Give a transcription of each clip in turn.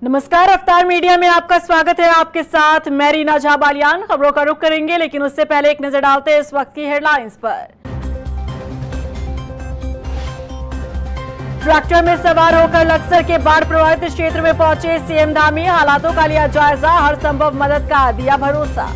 नमस्कार, अवतार मीडिया में आपका स्वागत है। आपके साथ मैं रीना झा बालियान। खबरों का रुख करेंगे, लेकिन उससे पहले एक नजर डालते हैं इस वक्त की हेडलाइंस पर। ट्रैक्टर में सवार होकर लक्सर के बाढ़ प्रभावित क्षेत्र में पहुंचे सीएम धामी। हालातों का लिया जायजा, हर संभव मदद का दिया भरोसा।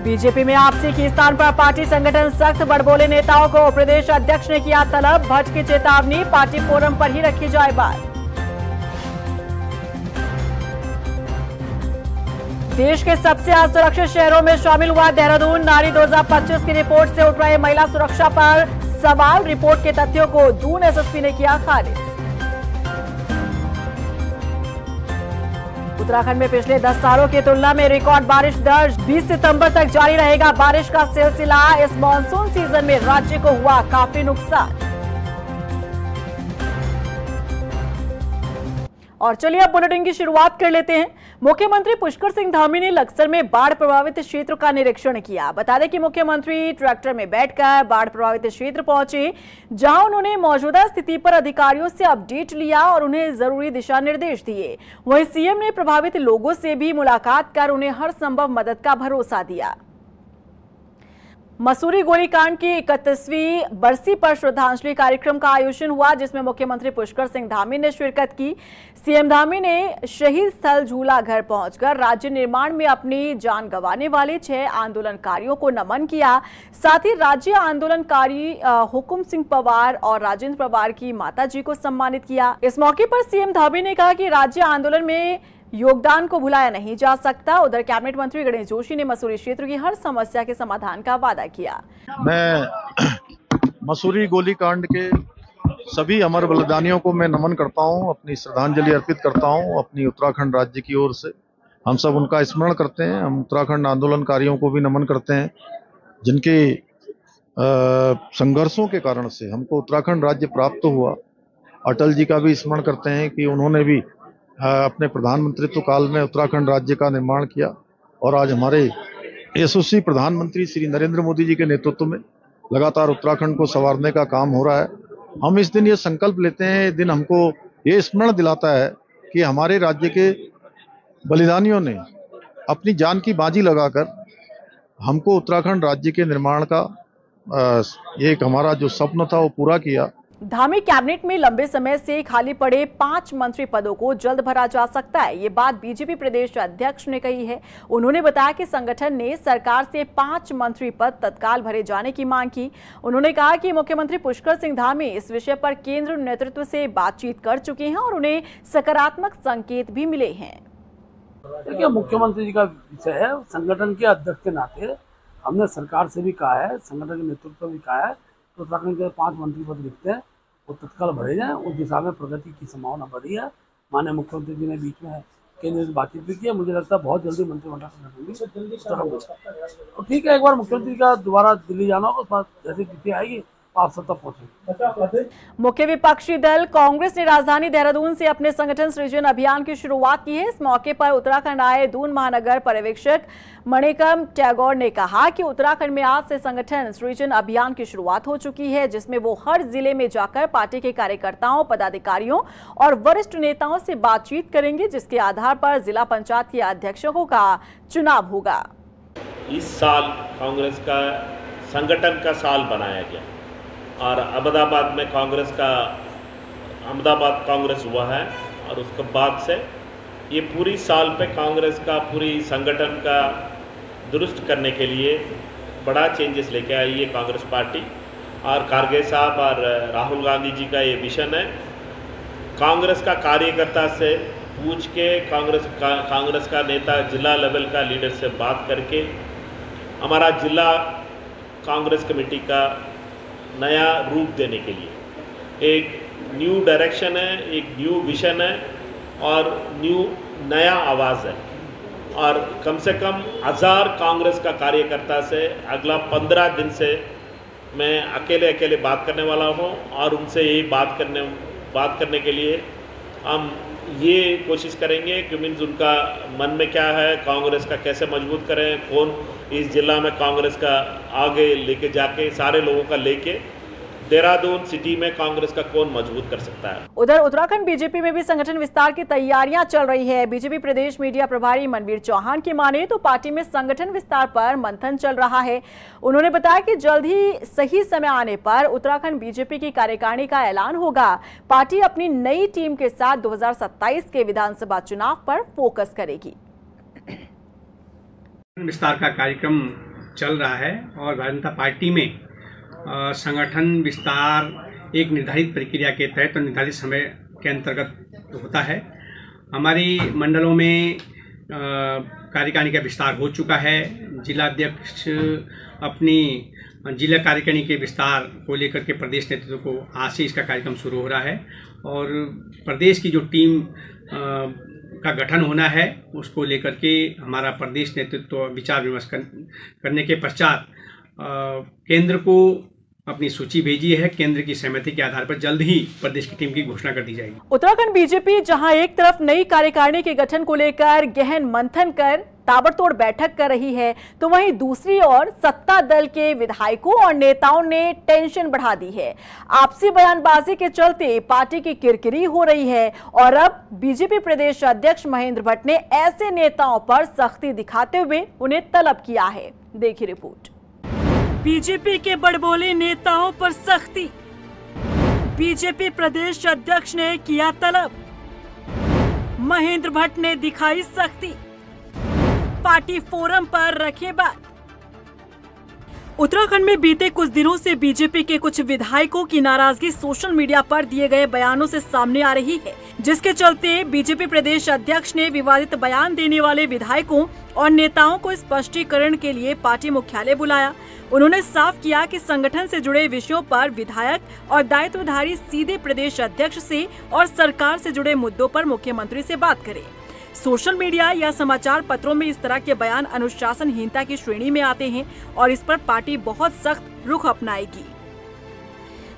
बीजेपी में आपसी खींचतान पर पार्टी संगठन सख्त, बड़बोले नेताओं को प्रदेश अध्यक्ष ने किया तलब। भट्ट की चेतावनी, पार्टी फोरम पर ही रखी जाए बात। देश के सबसे असुरक्षित शहरों में शामिल हुआ देहरादून। नारी 2025 की रिपोर्ट से उठ रहे महिला सुरक्षा पर सवाल। रिपोर्ट के तथ्यों को दून एसएसपी ने किया खारिज। उत्तराखंड में पिछले 10 सालों की तुलना में रिकॉर्ड बारिश दर्ज। 20 सितंबर तक जारी रहेगा बारिश का सिलसिला। इस मानसून सीजन में राज्य को हुआ काफी नुकसान। और चलिए अब बुलेटिन की शुरुआत कर लेते हैं। मुख्यमंत्री पुष्कर सिंह धामी ने लक्सर में बाढ़ प्रभावित क्षेत्र का निरीक्षण किया। बता दें कि मुख्यमंत्री ट्रैक्टर में बैठकर बाढ़ प्रभावित क्षेत्र पहुंचे, जहां उन्होंने मौजूदा स्थिति पर अधिकारियों से अपडेट लिया और उन्हें जरूरी दिशा निर्देश दिए। वहीं सीएम ने प्रभावित लोगों से भी मुलाकात कर उन्हें हर संभव मदद का भरोसा दिया। मसूरी गोलीकांड की 31वीं बरसी पर श्रद्धांजलि कार्यक्रम का आयोजन हुआ, जिसमें मुख्यमंत्री पुष्कर सिंह धामी ने शिरकत की। सीएम धामी ने शहीद स्थल झूला घर पहुंचकर राज्य निर्माण में अपनी जान गंवाने वाले 6 आंदोलनकारियों को नमन किया। साथ ही राज्य आंदोलनकारी हुकुम सिंह पवार और राजेंद्र पवार की माताजी को सम्मानित किया। इस मौके पर सीएम धामी ने कहा कि राज्य आंदोलन में योगदान को भुलाया नहीं जा सकता। उधर कैबिनेट मंत्री गणेश जोशी ने मसूरी क्षेत्र की हर समस्या के समाधान का वादा किया। मैं मसूरी गोलीकांड के सभी अमर बलिदानियों को मैं नमन करता हूं, अपनी श्रद्धांजलि अर्पित करता हूं। अपनी उत्तराखंड राज्य की ओर से हम सब उनका स्मरण करते हैं। हम उत्तराखंड आंदोलनकारियों को भी नमन करते हैं, जिनके संघर्षों के कारण से हमको उत्तराखंड राज्य प्राप्त हुआ। अटल जी का भी स्मरण करते हैं कि उन्होंने भी अपने प्रधानमंत्रित्व काल में उत्तराखंड राज्य का निर्माण किया, और आज हमारे यशस्वी प्रधानमंत्री श्री नरेंद्र मोदी जी के नेतृत्व में लगातार उत्तराखंड को संवारने का काम हो रहा है। हम इस दिन ये संकल्प लेते हैं, ये दिन हमको ये स्मरण दिलाता है कि हमारे राज्य के बलिदानियों ने अपनी जान की बाजी लगाकर हमको उत्तराखंड राज्य के निर्माण का एक हमारा जो स्वप्न था वो पूरा किया। धामी कैबिनेट में लंबे समय से खाली पड़े 5 मंत्री पदों को जल्द भरा जा सकता है, ये बात बीजेपी प्रदेश अध्यक्ष ने कही है। उन्होंने बताया कि संगठन ने सरकार से 5 मंत्री पद तत्काल भरे जाने की मांग की। उन्होंने कहा कि मुख्यमंत्री पुष्कर सिंह धामी इस विषय पर केंद्र नेतृत्व से बातचीत कर चुके हैं और उन्हें सकारात्मक संकेत भी मिले हैं। देखिए, मुख्यमंत्री जी का विषय है। संगठन के अध्यक्ष के नाते हमने सरकार से भी कहा है, संगठन के नेतृत्व भी कहा है, तो उत्तराखंड के 5 मंत्री पद लिखते हैं, वो तत्काल भरे जाएं। उस दिशा में प्रगति की संभावना बढ़ी है। माननीय मुख्यमंत्री जी ने बीच में केंद्र से बातचीत भी की है। मुझे लगता है बहुत जल्दी मंत्रिमंडल तो ठीक है। एक बार मुख्यमंत्री का दोबारा दिल्ली जाना होगा, उसके बाद जैसे तिथि आएगी आप सब तक पहुंचेंगे। मुख्य विपक्षी दल कांग्रेस ने राजधानी देहरादून से अपने संगठन सृजन अभियान की शुरुआत की है। इस मौके पर उत्तराखंड आए दून महानगर पर्यवेक्षक मणिकम टैगोर ने कहा कि उत्तराखंड में आज से संगठन सृजन अभियान की शुरुआत हो चुकी है, जिसमें वो हर जिले में जाकर पार्टी के कार्यकर्ताओं, पदाधिकारियों और वरिष्ठ नेताओं से बातचीत करेंगे, जिसके आधार पर जिला पंचायत के अध्यक्षों का चुनाव होगा। इस साल कांग्रेस का संगठन का साल बनाया गया और अहमदाबाद में अहमदाबाद कांग्रेस हुआ है, और उसके बाद से ये पूरी साल पे कांग्रेस का पूरी संगठन का दुरुस्त करने के लिए बड़ा चेंजेस लेके आई है कांग्रेस पार्टी। और कारगे साहब और राहुल गांधी जी का ये विजन है। कांग्रेस का कार्यकर्ता से पूछ के, कांग्रेस का नेता जिला लेवल का लीडर से बात करके हमारा जिला कांग्रेस कमेटी का नया रूप देने के लिए एक न्यू डायरेक्शन है, एक न्यू विजन है और नया आवाज़ है। और कम से कम 1000 कांग्रेस का कार्यकर्ता से अगला 15 दिन से मैं अकेले बात करने वाला हूँ, और उनसे यही बात करने के लिए हम ये कोशिश करेंगे कि मीन्स उनका मन में क्या है, कांग्रेस का कैसे मजबूत करें, कौन इस जिला में कांग्रेस का आगे लेके जाके सारे लोगों का लेके देहरादून सिटी में कांग्रेस का कौन मजबूत कर सकता है। उधर उत्तराखंड बीजेपी में भी संगठन विस्तार की तैयारियां चल रही है। बीजेपी प्रदेश मीडिया प्रभारी मनवीर चौहान की माने तो पार्टी में संगठन विस्तार पर मंथन चल रहा है। उन्होंने बताया कि जल्द ही सही समय आने पर उत्तराखंड बीजेपी की कार्यकारिणी का ऐलान होगा। पार्टी अपनी नई टीम के साथ 2027 के विधानसभा चुनाव पर फोकस करेगी। विस्तार का कार्यक्रम चल रहा है और भारतीय जनता पार्टी में संगठन विस्तार एक निर्धारित प्रक्रिया के तहत और निर्धारित समय के अंतर्गत होता है। हमारी मंडलों में कार्यकारिणी का विस्तार हो चुका है। जिलाध्यक्ष अपनी जिला कार्यकारिणी के विस्तार को लेकर के प्रदेश नेतृत्व को आज से इसका कार्यक्रम शुरू हो रहा है और प्रदेश की जो टीम का गठन होना है उसको लेकर के हमारा प्रदेश नेतृत्व विचार विमर्श करने के पश्चात केंद्र को अपनी सूची भेजी है। केंद्र की सहमति के आधार पर जल्द ही प्रदेश की टीम की घोषणा कर दी जाएगी। उत्तराखंड बीजेपी जहां एक तरफ नई कार्यकारिणी के गठन को लेकर गहन मंथन कर ताबड़तोड़ बैठक कर रही है, तो वहीं दूसरी ओर सत्ता दल के विधायकों और नेताओं ने टेंशन बढ़ा दी है। आपसी बयानबाजी के चलते पार्टी की किरकिरी हो रही है और अब बीजेपी प्रदेश अध्यक्ष महेंद्र भट्ट ने ऐसे नेताओं पर सख्ती दिखाते हुए उन्हें तलब किया है। देखिए रिपोर्ट। बीजेपी के बड़बोले नेताओं पर सख्ती। बीजेपी प्रदेश अध्यक्ष ने किया तलब। महेंद्र भट्ट ने दिखाई सख्ती। पार्टी फोरम पर रखे बात। उत्तराखंड में बीते कुछ दिनों से बीजेपी के कुछ विधायकों की नाराजगी सोशल मीडिया पर दिए गए बयानों से सामने आ रही है, जिसके चलते बीजेपी प्रदेश अध्यक्ष ने विवादित बयान देने वाले विधायकों और नेताओं को स्पष्टीकरण के लिए पार्टी मुख्यालय बुलाया। उन्होंने साफ किया कि संगठन से जुड़े विषयों पर विधायक और दायित्वधारी सीधे प्रदेश अध्यक्ष से और सरकार से जुड़े मुद्दों पर मुख्यमंत्री से बात करें। सोशल मीडिया या समाचार पत्रों में इस तरह के बयान अनुशासनहीनता की श्रेणी में आते हैं और इस पर पार्टी बहुत सख्त रुख अपनाएगी।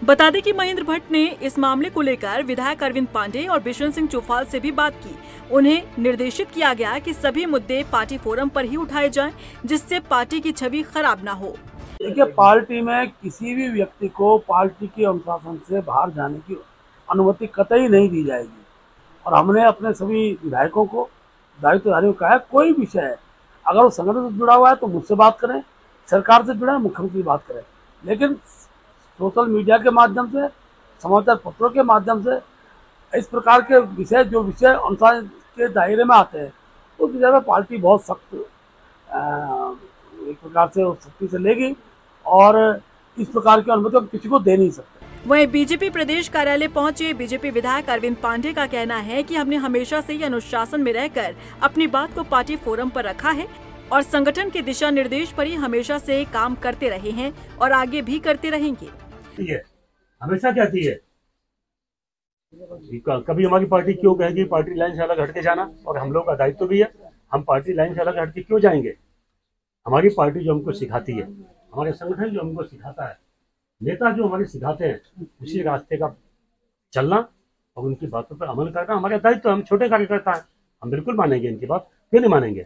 बता दें कि महेंद्र भट्ट ने इस मामले को लेकर विधायक अरविंद पांडे और बिशन सिंह चौफाल से भी बात की। उन्हें निर्देशित किया गया कि सभी मुद्दे पार्टी फोरम पर ही उठाए जाएं, जिससे पार्टी की छवि खराब न हो। देखिए, पार्टी में किसी भी व्यक्ति को पार्टी के अनुशासन से बाहर जाने की अनुमति कतई नहीं दी जाएगी और हमने अपने सभी विधायकों को, दायित्वधारियों को कहा है, कोई विषय है अगर वो संगठन से जुड़ा हुआ है तो मुझसे बात करें, सरकार से जुड़ा है मुख्यमंत्री बात करें, लेकिन सोशल मीडिया के माध्यम से, समाचार पत्रों के माध्यम से इस प्रकार के विषय, जो विषय अनुशासन के दायरे में आते हैं, उस विषय में पार्टी बहुत सख्त एक प्रकार से सख्ती से लेगी और इस प्रकार की अनुमति हम किसी को दे नहीं सकते। वहीं बीजेपी प्रदेश कार्यालय पहुंचे बीजेपी विधायक अरविंद पांडे का कहना है कि हमने हमेशा से ही अनुशासन में रहकर अपनी बात को पार्टी फोरम पर रखा है और संगठन के दिशा निर्देश पर ही हमेशा से काम करते रहे हैं और आगे भी करते रहेंगे। हमेशा कहती है, कभी हमारी पार्टी क्यों कहेगी पार्टी लाइन से अलग हट के जाना, और हम लोग का दायित्व भी है, हम पार्टी लाइन से अलग हट के क्यों जाएंगे। हमारी पार्टी जो हमको सिखाती है, हमारे संगठन जो हमको सिखाता है, नेता जो हमारे सिखाते हैं, उसी रास्ते का चलना और उनकी बातों पर अमल करना हमारा दायित्व। हम छोटे कार्यकर्ता हैं, हम बिल्कुल मानेंगे इनकी बात, क्यों नहीं मानेंगे।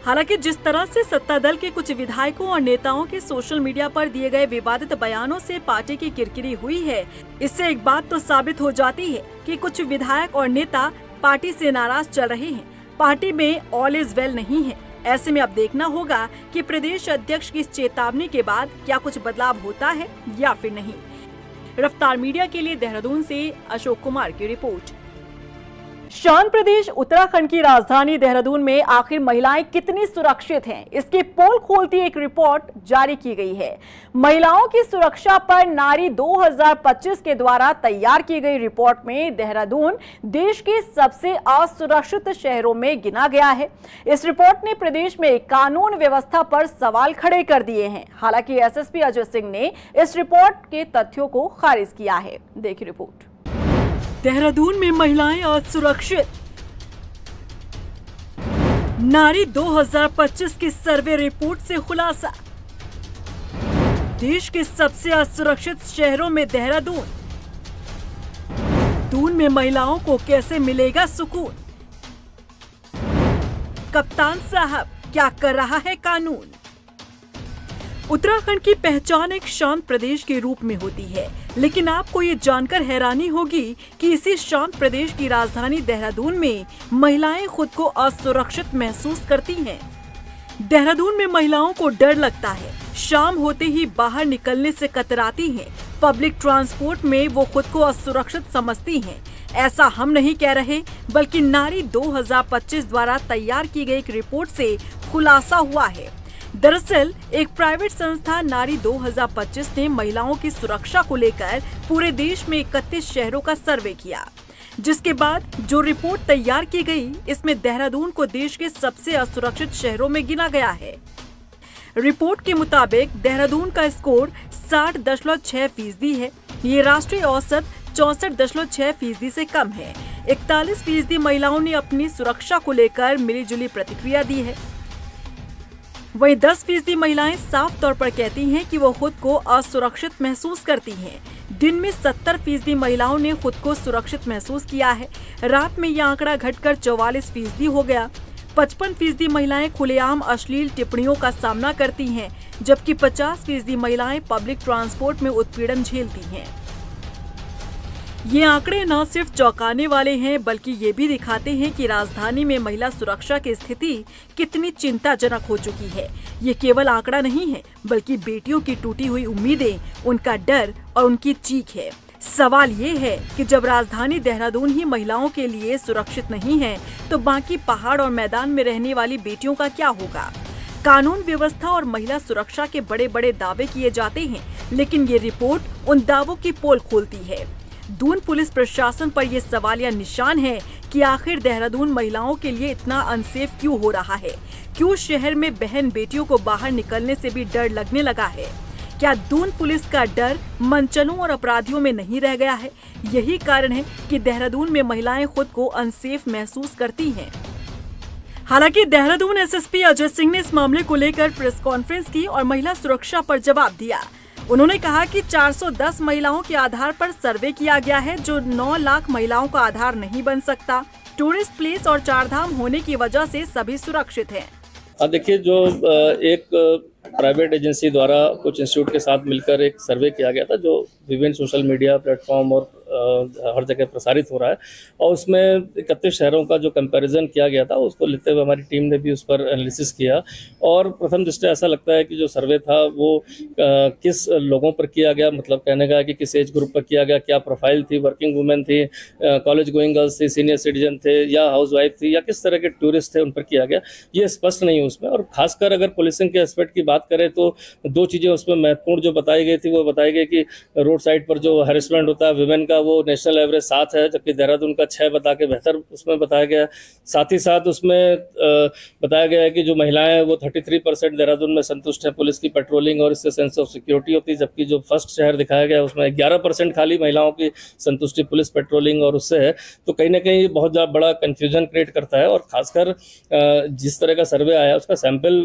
हालांकि जिस तरह से सत्ता दल के कुछ विधायकों और नेताओं के सोशल मीडिया पर दिए गए विवादित बयानों से पार्टी की किरकिरी हुई है, इससे एक बात तो साबित हो जाती है कि कुछ विधायक और नेता पार्टी से नाराज चल रहे हैं। पार्टी में ऑल इज वेल नहीं है। ऐसे में अब देखना होगा कि प्रदेश अध्यक्ष की इस चेतावनी के बाद क्या कुछ बदलाव होता है या फिर नहीं। रफ्तार मीडिया के लिए देहरादून से अशोक कुमार की रिपोर्ट। शांत प्रदेश उत्तराखंड की राजधानी देहरादून में आखिर महिलाएं कितनी सुरक्षित हैं, इसकी पोल खोलती एक रिपोर्ट जारी की गई है। महिलाओं की सुरक्षा पर नारी 2025 के द्वारा तैयार की गई रिपोर्ट में देहरादून देश के सबसे असुरक्षित शहरों में गिना गया है। इस रिपोर्ट ने प्रदेश में कानून व्यवस्था पर सवाल खड़े कर दिए हैं। हालांकि एसएसपी अजय सिंह ने इस रिपोर्ट के तथ्यों को खारिज किया है। देखिए रिपोर्ट। देहरादून में महिलाएं असुरक्षित। नारी 2025 की सर्वे रिपोर्ट से खुलासा। देश के सबसे असुरक्षित शहरों में देहरादून। दून में महिलाओं को कैसे मिलेगा सुकून। कप्तान साहब, क्या कर रहा है कानून। उत्तराखंड की पहचान एक शांत प्रदेश के रूप में होती है, लेकिन आपको ये जानकर हैरानी होगी कि इसी शांत प्रदेश की राजधानी देहरादून में महिलाएं खुद को असुरक्षित महसूस करती हैं। देहरादून में महिलाओं को डर लगता है, शाम होते ही बाहर निकलने से कतराती हैं, पब्लिक ट्रांसपोर्ट में वो खुद को असुरक्षित समझती हैं। ऐसा हम नहीं कह रहे, बल्कि नारी 2025 द्वारा तैयार की गई एक रिपोर्ट से खुलासा हुआ है। दरअसल एक प्राइवेट संस्था नारी 2025 ने महिलाओं की सुरक्षा को लेकर पूरे देश में 31 शहरों का सर्वे किया, जिसके बाद जो रिपोर्ट तैयार की गई, इसमें देहरादून को देश के सबसे असुरक्षित शहरों में गिना गया है। रिपोर्ट के मुताबिक देहरादून का स्कोर 60.6% है। ये राष्ट्रीय औसत 64.6% से कम है। 41% महिलाओं ने अपनी सुरक्षा को लेकर मिलीजुली प्रतिक्रिया दी है। वहीं 10% महिलाएं साफ तौर पर कहती हैं कि वो खुद को असुरक्षित महसूस करती हैं। दिन में 70% महिलाओं ने खुद को सुरक्षित महसूस किया है। रात में यह आंकड़ा घटकर 44% हो गया। 55% महिलाएं खुलेआम अश्लील टिप्पणियों का सामना करती हैं, जबकि 50% महिलाएं पब्लिक ट्रांसपोर्ट में उत्पीड़न झेलती हैं। ये आंकड़े न सिर्फ चौंकाने वाले हैं, बल्कि ये भी दिखाते हैं कि राजधानी में महिला सुरक्षा की स्थिति कितनी चिंताजनक हो चुकी है। ये केवल आंकड़ा नहीं है, बल्कि बेटियों की टूटी हुई उम्मीदें, उनका डर और उनकी चीख है। सवाल ये है कि जब राजधानी देहरादून ही महिलाओं के लिए सुरक्षित नहीं है, तो बाकी पहाड़ और मैदान में रहने वाली बेटियों का क्या होगा? कानून व्यवस्था और महिला सुरक्षा के बड़े बड़े दावे किए जाते हैं, लेकिन ये रिपोर्ट उन दावों की पोल खोलती है। दून पुलिस प्रशासन पर यह सवालिया निशान है कि आखिर देहरादून महिलाओं के लिए इतना अनसेफ क्यों हो रहा है? क्यों शहर में बहन बेटियों को बाहर निकलने से भी डर लगने लगा है? क्या दून पुलिस का डर मनचलों और अपराधियों में नहीं रह गया है? यही कारण है कि देहरादून में महिलाएं खुद को अनसेफ महसूस करती हैं। हालांकि देहरादून एसएसपी अजय सिंह ने इस मामले को लेकर प्रेस कॉन्फ्रेंस की और महिला सुरक्षा पर जवाब दिया। उन्होंने कहा कि 410 महिलाओं के आधार पर सर्वे किया गया है, जो 9 लाख महिलाओं का आधार नहीं बन सकता। टूरिस्ट प्लेस और चारधाम होने की वजह से सभी सुरक्षित हैं। देखिए, जो एक प्राइवेट एजेंसी द्वारा कुछ इंस्टीट्यूट के साथ मिलकर एक सर्वे किया गया था, जो विभिन्न सोशल मीडिया प्लेटफॉर्म और हर जगह प्रसारित हो रहा है, और उसमें 31 शहरों का जो कंपैरिजन किया गया था, उसको लेते हुए हमारी टीम ने भी उस पर एनालिसिस किया। और प्रथम दृष्टया ऐसा लगता है कि जो सर्वे था वो किस लोगों पर किया गया, मतलब कहने का कि किस एज ग्रुप पर किया गया, क्या प्रोफाइल थी, वर्किंग वुमेन थी, कॉलेज गोइंग गर्ल्स थी, सीनियर सिटीजन थे या हाउस वाइफ थी, या किस तरह के टूरिस्ट थे, उन पर किया गया, ये स्पष्ट नहीं है उसमें। और खासकर अगर पुलिसिंग के एस्पेक्ट की बात करें तो 2 चीज़ें उसमें महत्वपूर्ण जो बताई गई थी, वो बताई गई कि रोड साइड पर जो हैरेसमेंट होता है विमेन का, वो नेशनल एवरेज 7 है, जबकि देहरादून का 6 बता के बेहतर उसमें बताया गया है। साथ ही साथ उसमें बताया गया है कि जो महिलाएं हैं वो 33% देहरादून में संतुष्ट हैं पुलिस की पेट्रोलिंग और इससे सेंस ऑफ सिक्योरिटी होती है, जबकि जो फर्स्ट शहर दिखाया गया है उसमें 11% खाली महिलाओं की संतुष्टि पुलिस पेट्रोलिंग और उससे है। तो कहीं ना कहीं बहुत ज़्यादा बड़ा कन्फ्यूजन क्रिएट करता है। और खासकर जिस तरह का सर्वे आया उसका सैंपल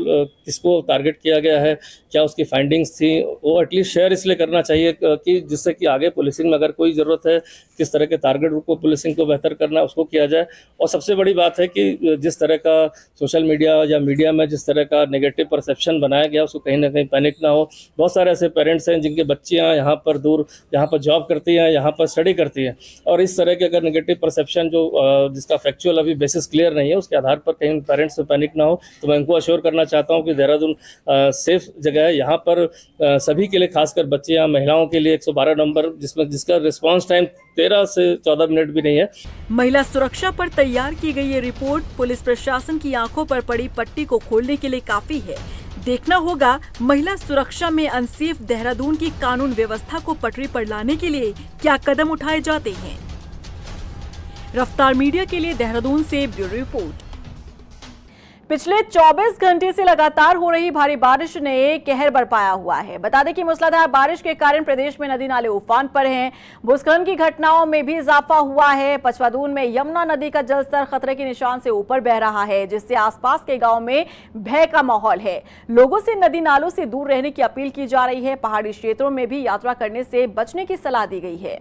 किसको टारगेट किया गया है, क्या उसकी फाइंडिंग्स थी, वो एटलीस्ट शेयर इसलिए करना चाहिए कि जिससे कि आगे पुलिसिंग में अगर कोई ज़रूरत है, किस तरह के टारगेट ग्रुप को पुलिसिंग को बेहतर करना है, उसको किया जाए। और सबसे बड़ी बात है कि जिस तरह का सोशल मीडिया या मीडिया में जिस तरह का नेगेटिव परसेप्शन बनाया गया, उसको कहीं ना कहीं पैनिक ना हो। बहुत सारे ऐसे पेरेंट्स हैं जिनके बच्चियाँ यहाँ पर दूर, यहाँ पर जॉब करती हैं, यहाँ पर स्टडी करती हैं, और इस तरह के अगर नेगेटिव परसेप्शन जो जिसका फैक्चुअल अभी बेसिस क्लियर नहीं है, उसके आधार पर कहीं पेरेंट्स में पैनिक ना हो। तो मैं उनको अश्योर करना चाहता हूँ कि देहरादून सेफ जगह है। यहाँ पर सभी के लिए, खासकर बच्चियाँ, महिलाओं के लिए 112 नंबर जिसका रिस्पांस टाइम 13 से 14 मिनट भी नहीं है। महिला सुरक्षा पर तैयार की गई ये रिपोर्ट पुलिस प्रशासन की आंखों पर पड़ी पट्टी को खोलने के लिए काफी है। देखना होगा महिला सुरक्षा में अनसेफ देहरादून की कानून व्यवस्था को पटरी पर लाने के लिए क्या कदम उठाए जाते हैं। रफ्तार मीडिया के लिए देहरादून से ब्यूरो रिपोर्ट। पिछले 24 घंटे से लगातार हो रही भारी बारिश ने कहर बरपाया हुआ है। बता दें कि मूसलाधार बारिश के कारण प्रदेश में नदी नाले उफान पर हैं। भूस्खलन की घटनाओं में भी इजाफा हुआ है। पचवादून में यमुना नदी का जलस्तर खतरे के निशान से ऊपर बह रहा है, जिससे आसपास के गांव में भय का माहौल है। लोगों से नदी नालों से दूर रहने की अपील की जा रही है। पहाड़ी क्षेत्रों में भी यात्रा करने से बचने की सलाह दी गई है।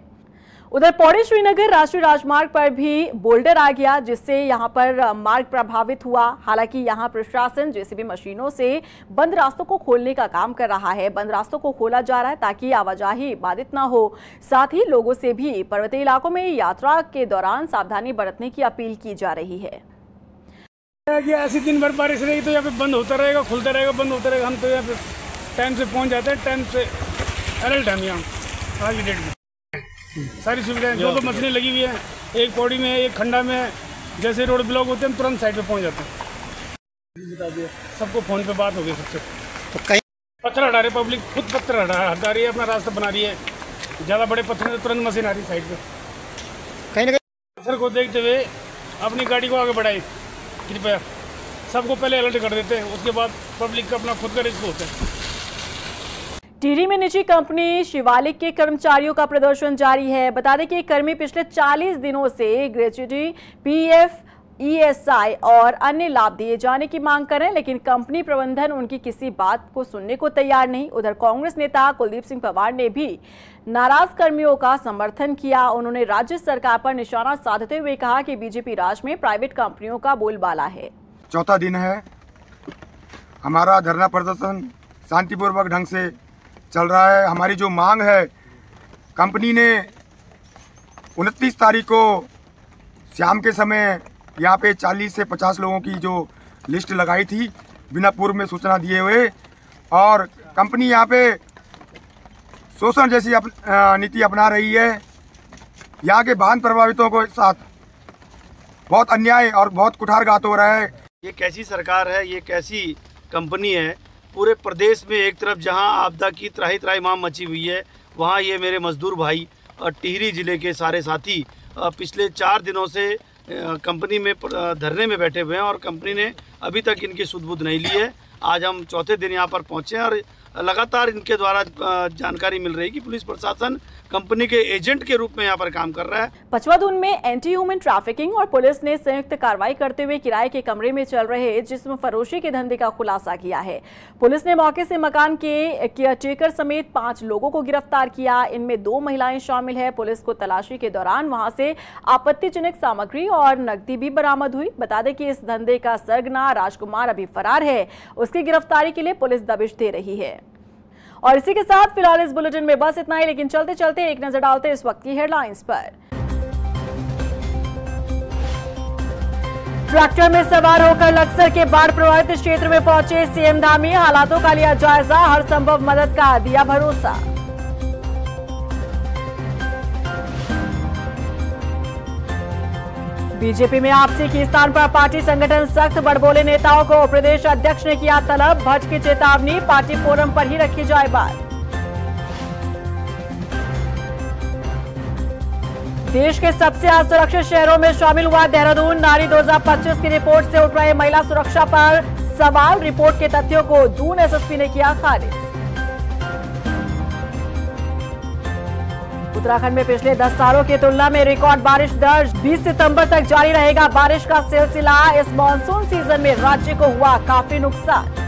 उधर पौड़ी श्रीनगर राष्ट्रीय राजमार्ग पर भी बोल्डर आ गया, जिससे यहां पर मार्ग प्रभावित हुआ। हालांकि यहां प्रशासन जेसीबी मशीनों से बंद रास्तों को खोलने का काम कर रहा है। बंद रास्तों को खोला जा रहा है ताकि आवाजाही बाधित ना हो। साथ ही लोगों से भी पर्वतीय इलाकों में यात्रा के दौरान सावधानी बरतने की अपील की जा रही है। ऐसी दिन भर बारिश रहेगी तो यहाँ पे बंद होता रहेगा, खुलता रहेगा, बंद होता रहेगा। हम तो यहाँ पे टाइम से पहुँच जाते हैं, टाइम से अलर्ट हम यहाँ आज की डेट में सारी सुविधाएं जो मशीनें लगी हुई है, एक पौड़ी में एक खंडा में, जैसे रोड ब्लॉक होते हैं तुरंत साइड पे पहुंच जाते हैं। बता दिया सबको, फोन पे बात हो गई सबसे। तो कहीं पत्थर हटा रहे, पब्लिक खुद पत्थर हटा रही है, अपना रास्ता बना रही है। ज़्यादा बड़े पत्थर से तुरंत मशीन आ रही है साइड पे। कहीं ना कहीं पत्थर को देखते हुए अपनी गाड़ी को आगे बढ़ाए कृपया। सबको पहले अलर्ट कर देते हैं, उसके बाद पब्लिक का अपना खुद का रिस्क होता है। टिहरी में निजी कंपनी शिवालिक के कर्मचारियों का प्रदर्शन जारी है। बता दें कि कर्मी पिछले 40 दिनों से ग्रेच्युटी, पीएफ, ईएसआई और अन्य लाभ दिए जाने की मांग कर रहे हैं, लेकिन कंपनी प्रबंधन उनकी किसी बात को सुनने को तैयार नहीं। उधर कांग्रेस नेता कुलदीप सिंह पंवार ने भी नाराज कर्मियों का समर्थन किया। उन्होंने राज्य सरकार पर निशाना साधते हुए कहा कि बीजेपी राज में प्राइवेट कंपनियों का बोलबाला है। चौथा दिन है, हमारा धरना प्रदर्शन शांतिपूर्वक ढंग से चल रहा है। हमारी जो मांग है, कंपनी ने 29 तारीख को शाम के समय यहाँ पे 40 से 50 लोगों की जो लिस्ट लगाई थी बिना पूर्व में सूचना दिए हुए, और कंपनी यहाँ पे शोषण जैसी नीति अपना रही है। यहाँ के वाहन प्रभावितों के साथ बहुत अन्याय और बहुत कुठारघात हो रहा है। ये कैसी सरकार है, ये कैसी कंपनी है। पूरे प्रदेश में एक तरफ जहां आपदा की त्राही त्राही माम मची हुई है, वहां ये मेरे मजदूर भाई और टिहरी ज़िले के सारे साथी पिछले 4 दिनों से कंपनी में धरने में बैठे हुए हैं और कंपनी ने अभी तक इनकी सुध-बुध नहीं ली है। आज हम चौथे दिन यहाँ पर पहुँचे और लगातार इनके द्वारा जानकारी मिल रही है कि पुलिस प्रशासन कंपनी के एजेंट के रूप में यहाँ पर काम कर रहा है। पचवादून में एंटी ह्यूमन ट्रैफिकिंग और पुलिस ने संयुक्त कार्रवाई करते हुए किराए के कमरे में चल रहे जिस्म फरोशी के धंधे का खुलासा किया है। पुलिस ने मौके से मकान के केयरटेकर समेत 5 लोगों को गिरफ्तार किया। इनमें 2 महिलाएं शामिल है। पुलिस को तलाशी के दौरान वहां से आपत्तिजनक सामग्री और नकदी भी बरामद हुई। बता दें कि इस धंधे का सरगना राजकुमार अभी फरार है। उसकी गिरफ्तारी के लिए पुलिस दबिश दे रही है। और इसी के साथ फिलहाल इस बुलेटिन में बस इतना ही, लेकिन चलते चलते एक नजर डालते हैं इस वक्त की हेडलाइंस पर। ट्रैक्टर में सवार होकर लक्सर के बाढ़ प्रभावित क्षेत्र में पहुंचे सीएम धामी। हालातों का लिया जायजा, हर संभव मदद का दिया भरोसा। बीजेपी में आपसी खींचतान पर पार्टी संगठन सख्त, बड़बोले नेताओं को प्रदेश अध्यक्ष ने किया तलब। भट्ट की चेतावनी, पार्टी फोरम पर ही रखी जाए बात। देश के सबसे असुरक्षित शहरों में शामिल हुआ देहरादून। नारी 2025 की रिपोर्ट से उठ रहे महिला सुरक्षा पर सवाल। रिपोर्ट के तथ्यों को दून एसएसपी ने किया खारिज। उत्तराखंड में पिछले 10 सालों की तुलना में रिकॉर्ड बारिश दर्ज। 20 सितंबर तक जारी रहेगा बारिश का सिलसिला। इस मॉनसून सीजन में राज्य को हुआ काफी नुकसान।